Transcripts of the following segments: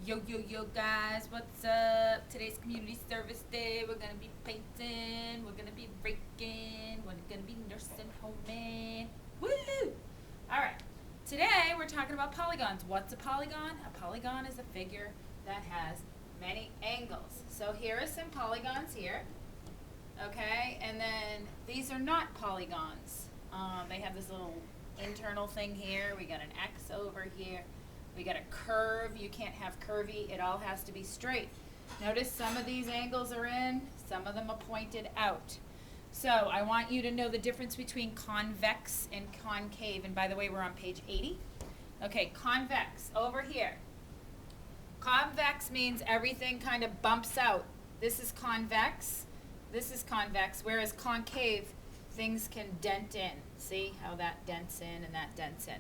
Yo, yo, yo, guys, what's up? Today's community service day. We're gonna be painting, we're gonna be raking, we're gonna be nursing homing. Woo! Alright, today we're talking about polygons. What's a polygon? A polygon is a figure that has many angles. So here are some polygons here. Okay, and then these are not polygons. They have this little internal thing here. We got an X over here. We got a curve. You can't have curvy. It all has to be straight. Notice some of these angles are in, some of them are pointed out. So I want you to know the difference between convex and concave. And by the way, we're on page 80. Okay, convex, over here. Convex means everything kind of bumps out. This is convex. This is convex, whereas concave, things can dent in. See how that dents in and that dents in.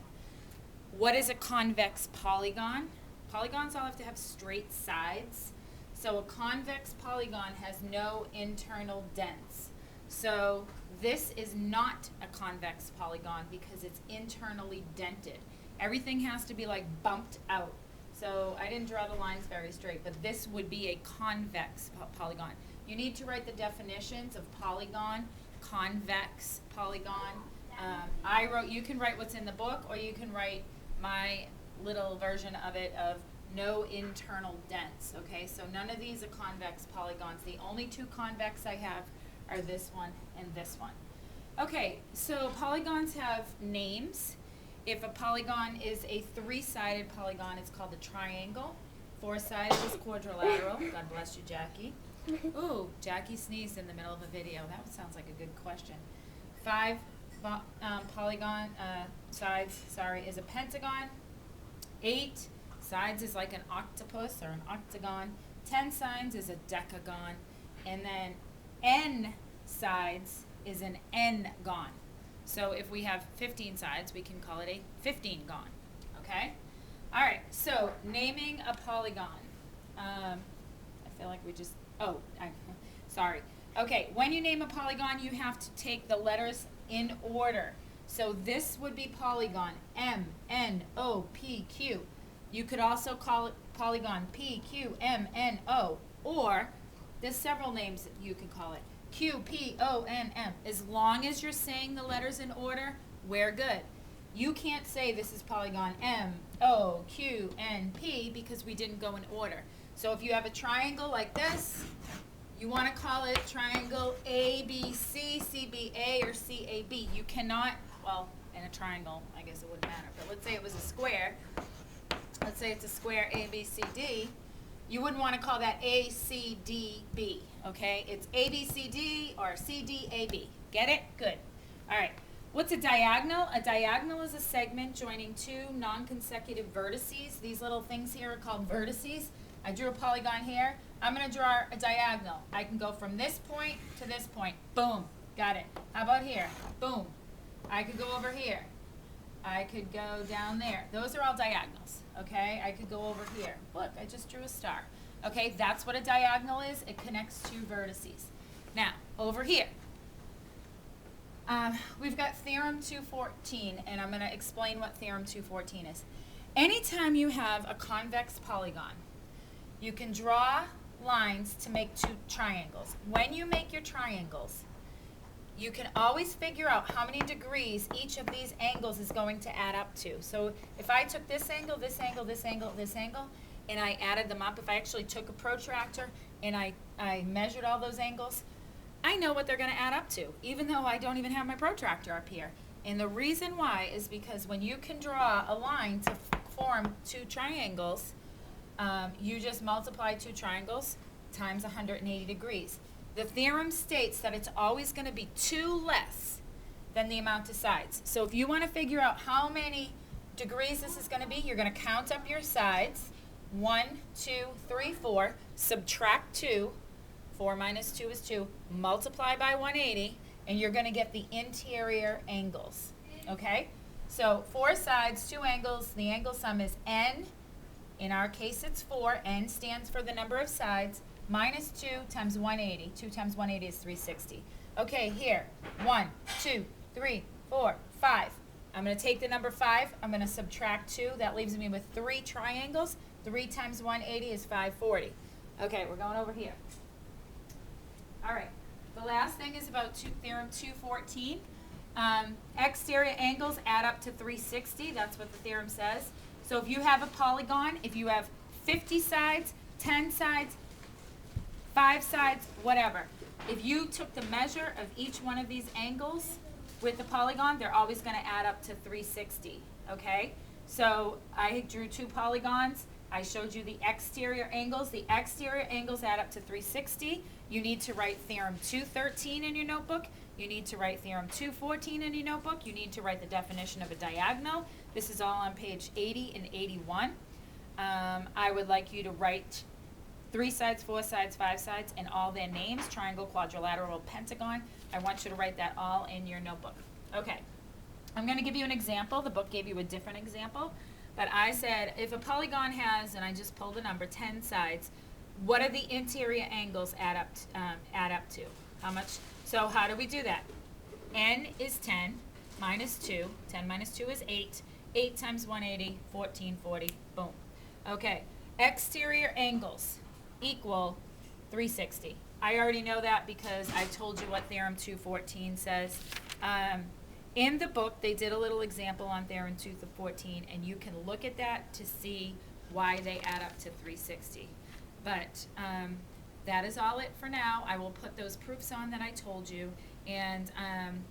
What is a convex polygon? Polygons all have to have straight sides. So a convex polygon has no internal dents. So this is not a convex polygon because it's internally dented. Everything has to be like bumped out. So I didn't draw the lines very straight, but this would be a convex polygon. You need to write the definitions of polygon, convex, polygon. You can write what's in the book, or you can write my little version of it of no internal dents, okay? So none of these are convex polygons. The only two convex I have are this one and this one. Okay, so polygons have names. If a polygon is a three-sided polygon, it's called a triangle. Four-sided is quadrilateral. God bless you, Jackie. Ooh, Jackie sneezed in the middle of a video. That sounds like a good question. Five polygon sides, is a pentagon. 8 sides is like an octopus or an octagon. 10 sides is a decagon. And then n sides is an n-gon. So if we have 15 sides, we can call it a 15-gon. Okay? All right, so naming a polygon. I feel like we just, sorry. Okay, when you name a polygon, you have to take the letters in order. So this would be polygon, M, N, O, P, Q. You could also call it polygon P, Q, M, N, O. Or there's several names that you could call it. Q, P, O, N, M. As long as you're saying the letters in order, we're good. You can't say this is polygon M, O, Q, N, P because we didn't go in order. So if you have a triangle like this, you want to call it triangle ABC, CBA, or CAB. You cannot, well, in a triangle, I guess it wouldn't matter, but let's say it was a square. Let's say it's a square ABCD. You wouldn't want to call that ACDB, okay? It's ABCD or CDAB. Get it? Good. All right. What's a diagonal? A diagonal is a segment joining two non-consecutive vertices. These little things here are called vertices. I drew a polygon here. I'm going to draw a diagonal. I can go from this point to this point. Boom. Got it. How about here? Boom. I could go over here. I could go down there. Those are all diagonals, okay? I could go over here. Look, I just drew a star. Okay, that's what a diagonal is. It connects two vertices. Now, over here, we've got Theorem 214, and I'm going to explain what Theorem 214 is. Anytime you have a convex polygon, you can draw lines to make two triangles. When you make your triangles, you can always figure out how many degrees each of these angles is going to add up to. So if I took this angle, this angle, this angle, this angle, and I added them up, if I actually took a protractor and I measured all those angles, I know what they're going to add up to, even though I don't even have my protractor up here. And the reason why is because when you can draw a line to form two triangles, you just multiply two triangles times 180 degrees. The theorem states that it's always going to be 2 less than the amount of sides. So if you want to figure out how many degrees this is going to be, you're going to count up your sides. 1, 2, 3, 4. Subtract 2. 4 minus 2 is 2. Multiply by 180, and you're going to get the interior angles. Okay? So 4 sides, 2 angles. The angle sum is n. In our case, it's 4. N stands for the number of sides. Minus 2 times 180. 2 times 180 is 360. Okay, here. 1, 2, 3, 4, 5. I'm going to take the number 5. I'm going to subtract 2. That leaves me with 3 triangles. 3 times 180 is 540. Okay, we're going over here. All right, the last thing is about theorem 214. Exterior angles add up to 360. That's what the theorem says. So if you have a polygon, if you have 50 sides, 10 sides, 5 sides, whatever, if you took the measure of each one of these angles with the polygon, they're always going to add up to 360, okay? So I drew 2 polygons. I showed you the exterior angles. The exterior angles add up to 360. You need to write theorem 213 in your notebook. You need to write theorem 214 in your notebook. You need to write the definition of a diagonal. This is all on page 80 and 81. I would like you to write 3 sides, 4 sides, 5 sides, and all their names, triangle, quadrilateral, pentagon. I want you to write that all in your notebook. Okay, I'm going to give you an example. The book gave you a different example, but I said if a polygon has, and I just pulled a number, 10 sides, what are the interior angles add up to? How much? So how do we do that? N is 10 minus 2. 10 minus 2 is 8. 8 times 180, 1440, boom. Okay, exterior angles equal 360. I already know that because I told you what theorem 214 says. In the book, they did a little example on theorem 214, and you can look at that to see why they add up to 360. But that is all it for now. I will put those proofs on that I told you. And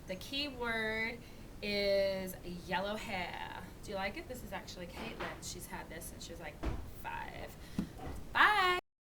the key word is yellow hair. Do you like it? This is actually Caitlin. She's had this since she was like 5. Bye.